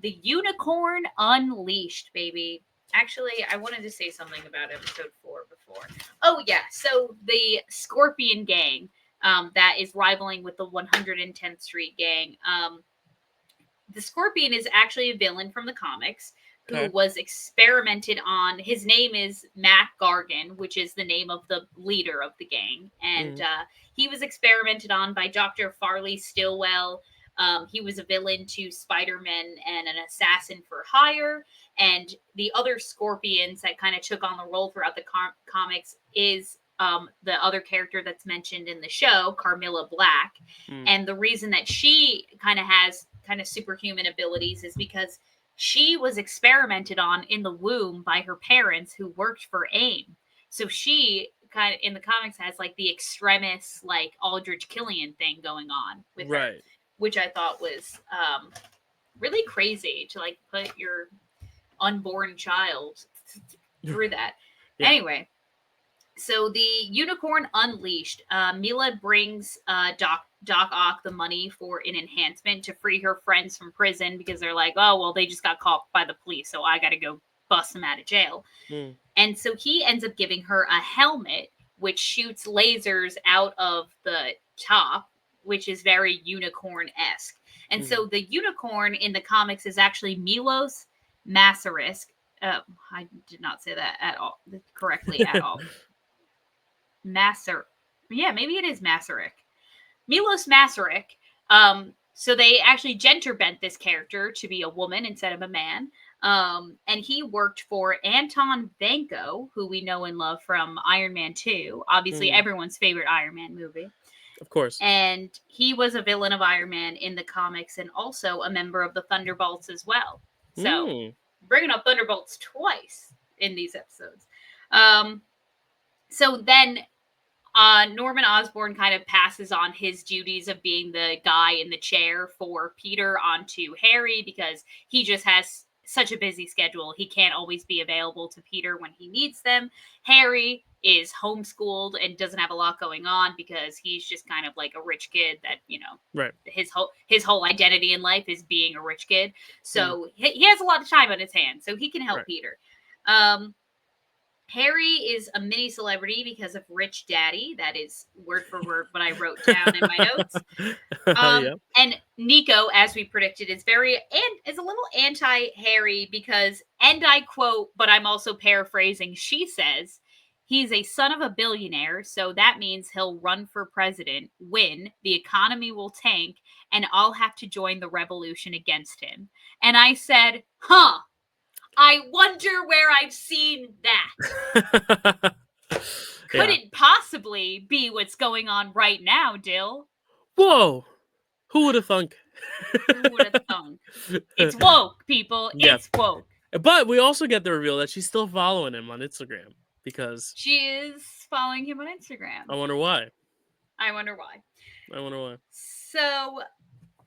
The Unicorn Unleashed, baby. Actually, I wanted to say something about episode 4 before. Oh, yeah. So the Scorpion gang that is rivaling with the 110th Street gang. The Scorpion is actually a villain from the comics who was experimented on. His name is Matt Gargan, which is the name of the leader of the gang. And he was experimented on by Dr. Farley Stillwell. He was a villain to Spider-Man and an assassin for hire. And the other Scorpions that kind of took on the role throughout the comics is the other character that's mentioned in the show, Carmilla Black. And the reason that she kind of has kind of superhuman abilities is because she was experimented on in the womb by her parents who worked for AIM. So she kind of in the comics has like the extremis, like Aldrich Killian thing going on with her, which I thought was really crazy to like put your unborn child through that. Anyway, so the Unicorn Unleashed, Mila brings Doc Ock the money for an enhancement to free her friends from prison because they're like, oh, well, they just got caught by the police, so I got to go bust them out of jail. And so he ends up giving her a helmet which shoots lasers out of the top, which is very unicorn-esque. And so the unicorn in the comics is actually Milos Masarisk. I did not say that at all correctly at all. Maybe it is Masaryk. Milos Masaryk. So they actually gender bent this character to be a woman instead of a man. And he worked for Anton Vanko, who we know and love from Iron Man 2. Obviously, everyone's favorite Iron Man movie. Of course. And he was a villain of Iron Man in the comics and also a member of the Thunderbolts as well. So, bringing up Thunderbolts twice in these episodes. So then Norman Osborn kind of passes on his duties of being the guy in the chair for Peter onto Harry because he just has such a busy schedule. He can't always be available to Peter when he needs them. Harry is homeschooled and doesn't have a lot going on because he's just kind of like a rich kid that, his whole identity in life is being a rich kid. So he has a lot of time on his hands, so he can help Peter. Harry is a mini celebrity because of Rich Daddy. That is word for word what I wrote down in my notes. And Nico, as we predicted, is a little anti-Harry because, and I quote, but I'm also paraphrasing, she says, He's a son of a billionaire, so that means he'll run for president, win, the economy will tank, and I'll have to join the revolution against him. And I said, huh, I wonder where I've seen that. Couldn't possibly be what's going on right now, Dill. Whoa! Who would have thunk? Who would have thunk? It's woke, people. Yeah. It's woke. But we also get the reveal that she's still following him on Instagram because she is following him on Instagram. I wonder why. So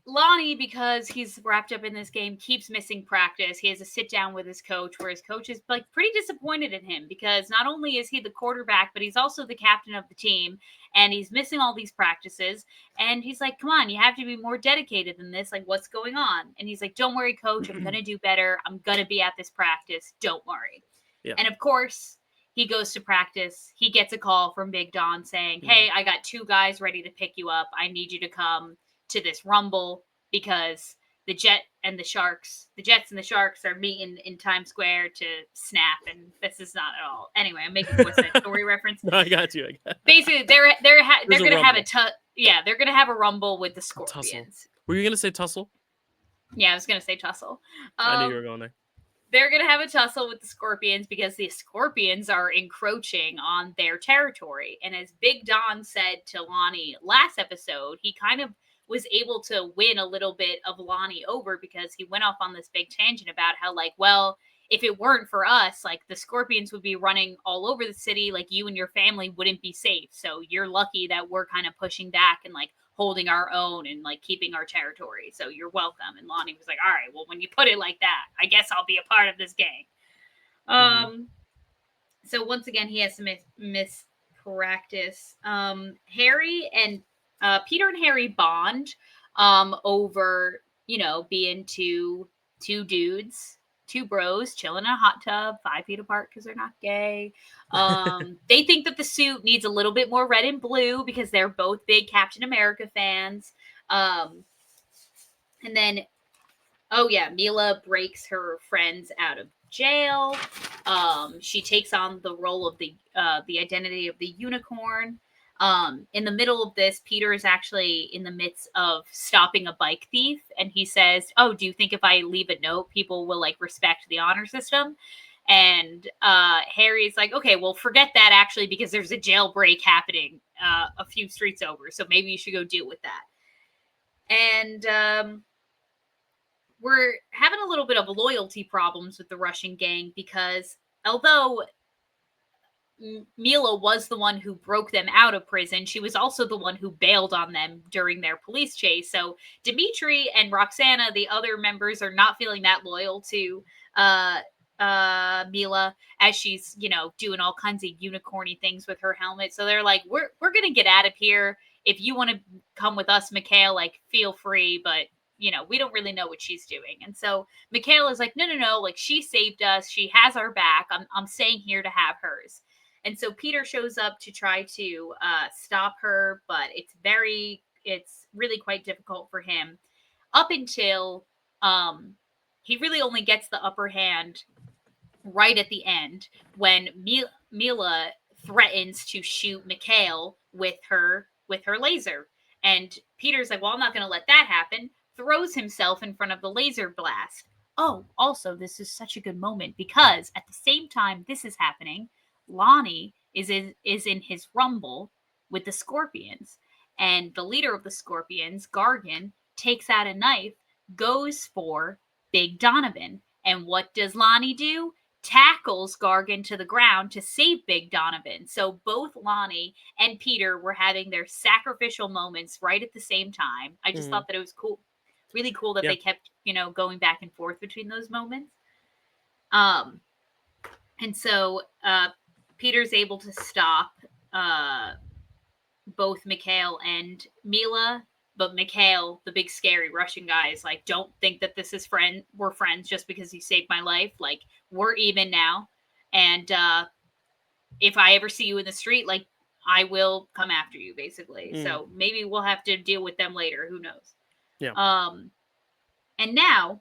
Lonnie, because he's wrapped up in this game, keeps missing practice. He has a sit down with his coach where his coach is like pretty disappointed in him because not only is he the quarterback, but he's also the captain of the team and he's missing all these practices. And he's like, come on, you have to be more dedicated than this. Like, what's going on? And he's like, don't worry, coach. I'm going to do better. I'm going to be at this practice. Don't worry. Yeah. And of course, he goes to practice. He gets a call from Big Don saying, hey, I got 2 guys ready to pick you up. I need you to come to this rumble because the Jets and the Sharks are meeting in Times Square to snap, and this is not at all. Anyway, I'm making a West Side Story reference. No, I got you. Basically, they're gonna have they're gonna have a rumble with the Scorpions. Were you gonna say tussle? Yeah, I was gonna say tussle. I knew you were going there. They're going to have a tussle with the Scorpions because the Scorpions are encroaching on their territory. And as Big Don said to Lonnie last episode, he kind of was able to win a little bit of Lonnie over because he went off on this big tangent about how, like, well, if it weren't for us, like, the Scorpions would be running all over the city. Like, you and your family wouldn't be safe. So you're lucky that we're kind of pushing back and, like, holding our own and like keeping our territory. So you're welcome. And Lonnie was like, all right, well, when you put it like that, I guess I'll be a part of this gang. So once again, he has to miss practice. Harry and Peter and Harry bond over, being two dudes, 2 bros chilling in a hot tub 5 feet apart because they're not gay. They think that the suit needs a little bit more red and blue because they're both big Captain America fans. And then, Mila breaks her friends out of jail. She takes on the role of the identity of the unicorn. In the middle of this, Peter is actually in the midst of stopping a bike thief. And he says, oh, do you think if I leave a note, people will like respect the honor system? And Harry's like, okay, well, forget that actually, because there's a jailbreak happening a few streets over. So maybe you should go deal with that. And we're having a little bit of loyalty problems with the Russian gang because although Mila was the one who broke them out of prison, she was also the one who bailed on them during their police chase. So Dimitri and Roxana, the other members, are not feeling that loyal to Mila as she's, doing all kinds of unicorny things with her helmet. So they're like, we're going to get out of here. If you want to come with us, Mikhail, like, feel free, but we don't really know what she's doing. And so Mikhail is like, no, like, she saved us. She has our back. I'm staying here to have hers. And so Peter shows up to try to stop her, but it's really quite difficult for him up until he really only gets the upper hand right at the end when Mila threatens to shoot Mikhail with her laser. And Peter's like, well, I'm not going to let that happen. Throws himself in front of the laser blast. Oh, also, this is such a good moment because at the same time this is happening, Lonnie is in his rumble with the Scorpions. And the leader of the Scorpions, Gargan, takes out a knife, goes for Big Donovan. And what does Lonnie do? Tackles Gargan to the ground to save Big Donovan. So both Lonnie and Peter were having their sacrificial moments right at the same time. I just thought that it was cool. Really cool that they kept, going back and forth between those moments. And so Peter's able to stop both Mikhail and Mila, but Mikhail, the big scary Russian guy, is like, don't think that this is we're friends just because you saved my life. Like, we're even now. And if I ever see you in the street, like, I will come after you, basically. So maybe we'll have to deal with them later. Who knows? Yeah. And now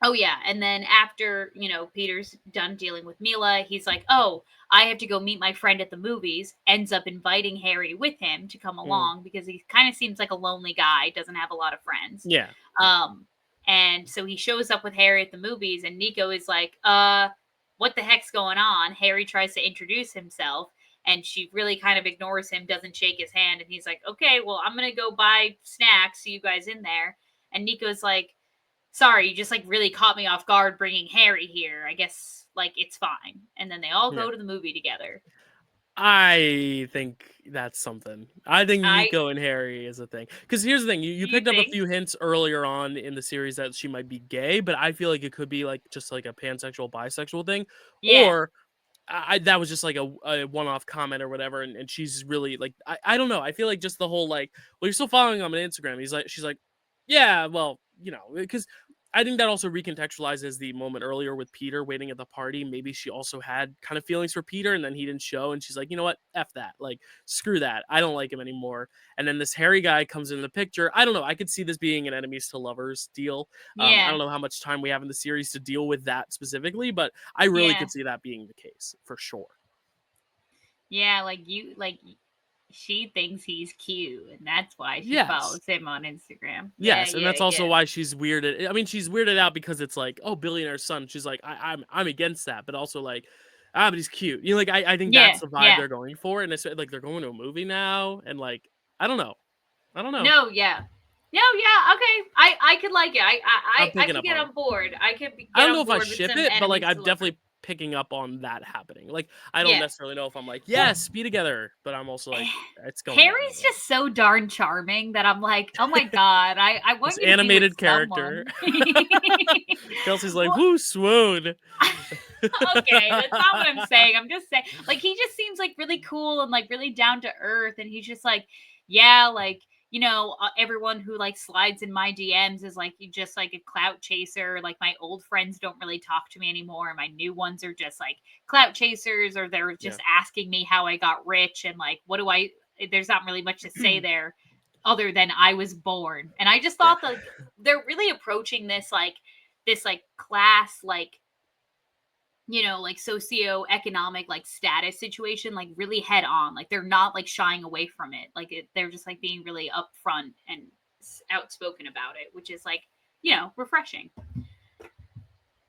Oh yeah, and then after, Peter's done dealing with Mila, he's like, "Oh, I have to go meet my friend at the movies." Ends up inviting Harry with him to come Mm. along because he kind of seems like a lonely guy, doesn't have a lot of friends. Yeah. Yeah. Um and so he shows up with Harry at the movies and Nico is like, what the heck's going on?" Harry tries to introduce himself and she really kind of ignores him, doesn't shake his hand, and he's like, "Okay, well, I'm going to go buy snacks, see you guys in there." And Nico's like, "Sorry, you just like really caught me off guard bringing Harry here. I guess like it's fine." And then they all Yeah. go to the movie together. I think that's something. I think I Nico and Harry is a thing. Because here's the thing: you You picked up a think? few hints earlier on in the series that she might be gay, but I feel like it could be like just like a pansexual, bisexual thing, Yeah. or that was just like a one-off comment or whatever, and she's really like I don't know. I feel like just the whole like, well, you're still following him on Instagram. She's like, yeah, well, because I think that also recontextualizes the moment earlier with Peter waiting at the party. Maybe she also had kind of feelings for Peter, and then he didn't show, and she's like, you know what, f that, like screw that, I don't like him anymore. And then this Harry guy comes into the picture. I don't know. I could see this being an enemies to lovers deal. I Yeah. don't know how much time we have in the series to deal with that specifically, but I really Yeah. could see that being the case for sure. Yeah, she thinks he's cute and that's why she Yes. follows him on Instagram. Yeah, Yes, and yeah, that's also yeah. why she's weirded. I mean, she's weirded out because it's like, oh, billionaire son. She's like, I'm against that, but also like, but he's cute. Like I think that's Yeah, the vibe yeah. they're going for, and it's like they're going to a movie now, and like I don't know, I don't know. No, yeah. No, yeah, okay. I could like it. I'm I picking could up get on it. on board. I could I get don't know on if I board with ship some it, but like enemies to I'm lovers. definitely picking up on that happening. Like I don't Yeah. necessarily know if I'm like, yes, be together, but I'm also like, it's going down that Harry's way. just so darn charming that I'm like, oh my god, I This want you to be with animated character. someone. Kelsey's like, Well, whoo, swoon. okay, that's not what I'm saying. I'm just saying, like, he just seems like really cool and like really down to earth, and he's just like, yeah, like, everyone who like slides in my DMs is like, you just like a clout chaser. Like, my old friends don't really talk to me anymore, and my new ones are just like clout chasers, or they're Yeah. just asking me how I got rich, and like, what do I? There's not really much to say there, other than I was born, and I just Yeah. thought like they're really approaching this like class like like socioeconomic like status situation like really head on. Like they're not like shying away from it. Like they're just like being really upfront and outspoken about it, which is like, refreshing.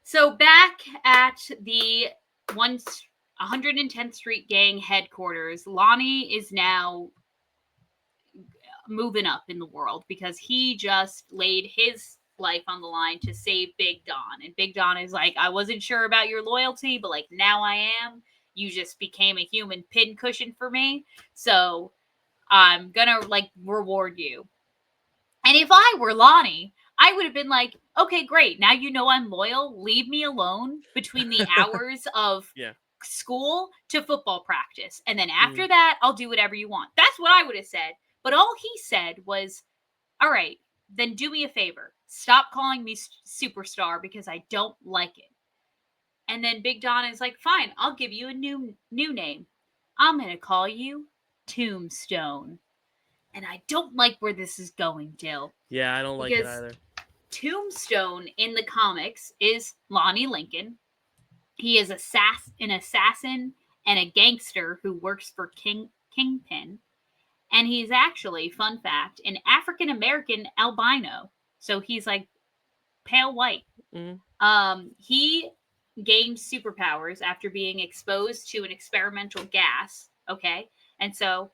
So back at the 110th Street Gang headquarters, Lonnie is now moving up in the world because he just laid his life on the line to save Big Don. And Big Don is like, I wasn't sure about your loyalty, but like now I am. You just became a human pincushion for me. So I'm gonna like reward you. And if I were Lonnie, I would have been like, okay, great. Now you know I'm loyal. Leave me alone between the hours of Yeah. school to football practice. And then Mhm. after that, I'll do whatever you want. That's what I would have said. But all he said was, all right, then do me a favor. Stop calling me superstar because I don't like it. And then Big Don is like, fine, I'll give you a new name. I'm going to call you Tombstone. And I don't like where this is going, Dill, Yeah, I don't like it because either. Tombstone in the comics is Lonnie Lincoln. He is an assassin and a gangster who works for Kingpin. And he's actually, fun fact, an African American albino. So he's like pale white. Mhm. He gained superpowers after being exposed to an experimental gas. Okay. And so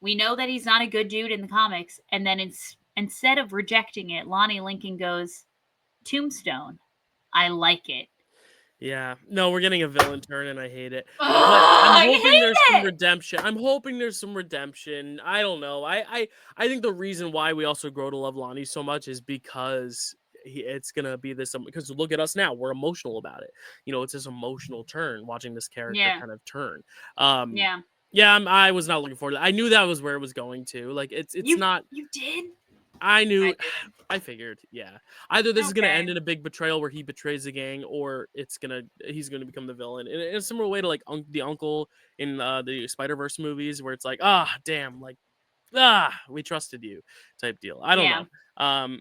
we know that he's not a good dude in the comics. And then instead of rejecting it, Lonnie Lincoln goes, Tombstone, I like it. Yeah. No, we're getting a villain turn and I hate it. Oh, But I'm I hoping there's some hate it. redemption. I'm hoping there's some redemption. I don't know. I think the reason why we also grow to love Lonnie so much is because it's gonna be this because look at us now. We're emotional about it. It's this emotional turn watching this character Yeah. kind of turn. Um Yeah. yeah, I was not looking forward to that. I knew that was where it was going to. Like it's You not you did? I I knew didn't. I figured, yeah. Either this is gonna Okay. end in a big betrayal where he betrays the gang, or he's gonna become the villain. In a similar way to like the uncle in the Spider-Verse movies, where it's like, damn, like we trusted you type deal. I don't Yeah. know.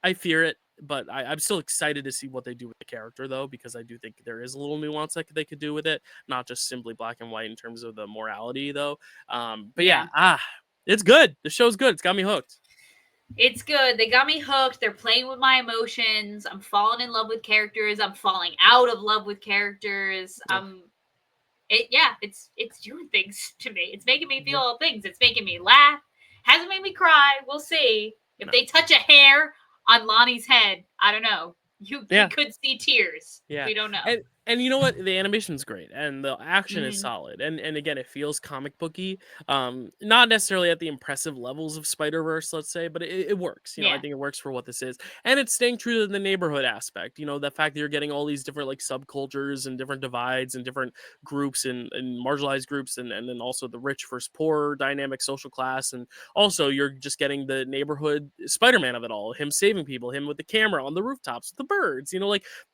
I fear it. but I'm still excited to see what they do with the character, though, because I do think there is a little nuance that they could do with it, not just simply black and white in terms of the morality, though. But yeah, it's good. The show's good. It's got me hooked. It's good. They got me hooked. They're playing with my emotions. I'm falling in love with characters. I'm falling out of love with characters. It's doing things to me. It's making me feel all things. It's making me laugh. Hasn't made me cry. We'll see. If they touch a hair on Lonnie's head, I don't know. You could see tears. Yeah. We don't know. And you know what? The animation's great and the action is solid. And again, it feels comic booky. Not necessarily at the impressive levels of Spider-Verse, let's say, but it works. I think it works for what this is. And it's staying true to the neighborhood aspect. The fact that you're getting all these different like subcultures and different divides and different groups and marginalized groups and then also the rich versus poor dynamic social class. And also you're just getting the neighborhood Spider-Man of it all, him saving people, him with the camera on the rooftops with the birds,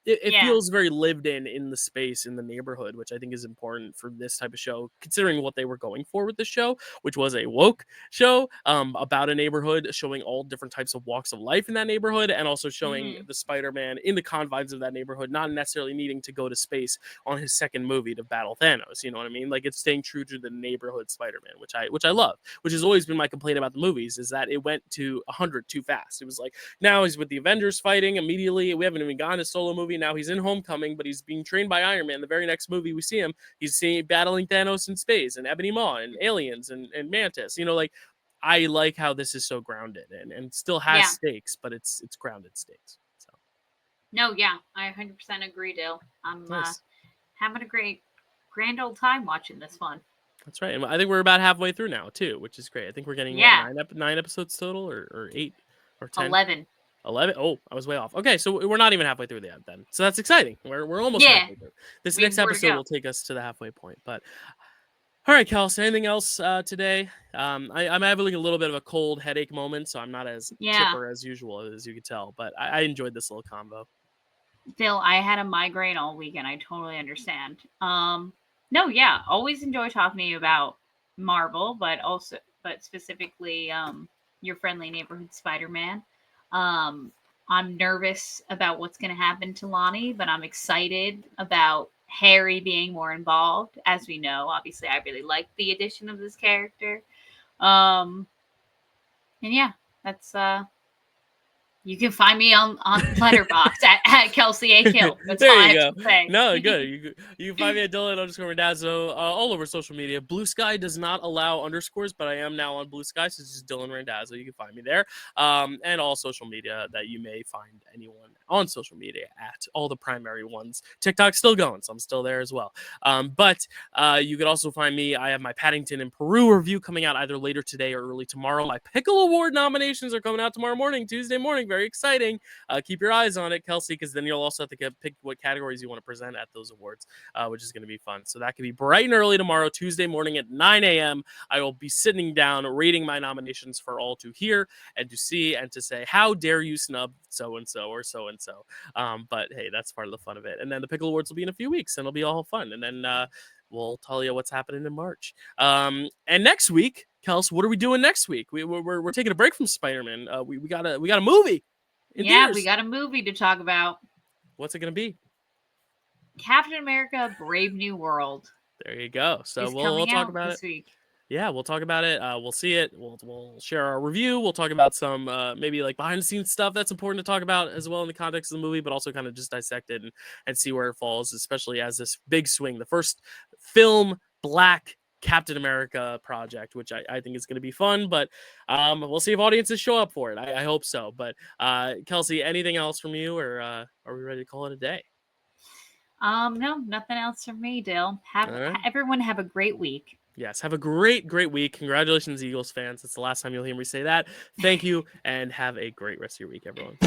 it feels very lived in the space in the neighborhood, which I think is important for this type of show, considering what they were going for with the show, which was a woke show about a neighborhood, showing all different types of walks of life in that neighborhood, and also showing the Spider-Man in the confines of that neighborhood, not necessarily needing to go to space on his second movie to battle Thanos. You know what I mean? Like, it's staying true to the neighborhood Spider-Man, which I love, which has always been my complaint about the movies, is that it went to 100 too fast. It was like, now he's with the Avengers fighting immediately. We haven't even gone to solo movie. Now he's in Homecoming, but he's being trained by Iron Man. The very next movie we see him, he's battling Thanos in space and Ebony Maw and aliens and Mantis. I like how this is so grounded and still has stakes, but it's grounded stakes. So. No, yeah, I 100% agree, Dill. I'm having a grand old time watching this one. That's right. And I think we're about halfway through now, too, which is great. I think we're getting nine episodes total or 8 or 10? 11. 11? Oh, I was way off. Okay, so we're not even halfway through the end then. So that's exciting. We're almost halfway through. This next episode will take us to the halfway point. But all right, Kelsey, anything else today? I'm having a little bit of a cold headache moment, so I'm not as chipper as usual, as you could tell. But I enjoyed this little combo. Phil, I had a migraine all weekend. I totally understand. Always enjoy talking to you about Marvel, but specifically your friendly neighborhood Spider-Man. I'm nervous about what's going to happen to Lonnie, but I'm excited about Harry being more involved. As we know, obviously, I really like the addition of this character. That's you can find me on Letterboxd at Kelsey A. Kill. That's there all you I have go. to say. No, good. You can find me at Dylan_Randazzo all over social media. Blue Sky does not allow underscores, but I am now on Blue Sky, so it's just Dylan Randazzo. You can find me there. And all social media that you may find anyone on social media at, all the primary ones. TikTok's still going, so I'm still there as well. But you could also find me. I have my Paddington in Peru review coming out either later today or early tomorrow. My Pickle Award nominations are coming out tomorrow morning, Tuesday morning. Very exciting. Keep your eyes on it, Kelsey, because then you'll also have to pick what categories you want to present at those awards, which is going to be fun. So that could be bright and early tomorrow, Tuesday morning at 9 a.m. I will be sitting down reading my nominations for all to hear and to see and to say, how dare you snub so-and-so or so-and-so. But hey, that's part of the fun of it. And then the Pickle Awards will be in a few weeks, and it'll be all fun. And then we'll tell you what's happening in March. And next week, Kels, what are we doing next week? We're taking a break from Spider-Man. We got a movie. We got a movie to talk about. What's it gonna be? Captain America: Brave New World. There you go. So we'll talk about this week. Yeah, we'll talk about it. We'll see it. We'll share our review. We'll talk about some maybe like behind the scenes stuff that's important to talk about as well in the context of the movie, but also kind of just dissect it and see where it falls, especially as this big swing, the first film Black Captain America project, which I think is going to be fun, but we'll see if audiences show up for it. I hope so. But Kelsey, anything else from you, or are we ready to call it a day? No, nothing else from me, Dill. Everyone have a great week. Yes, have a great week. Congratulations, Eagles fans. It's the last time you'll hear me say that. Thank you, and have a great rest of your week, everyone.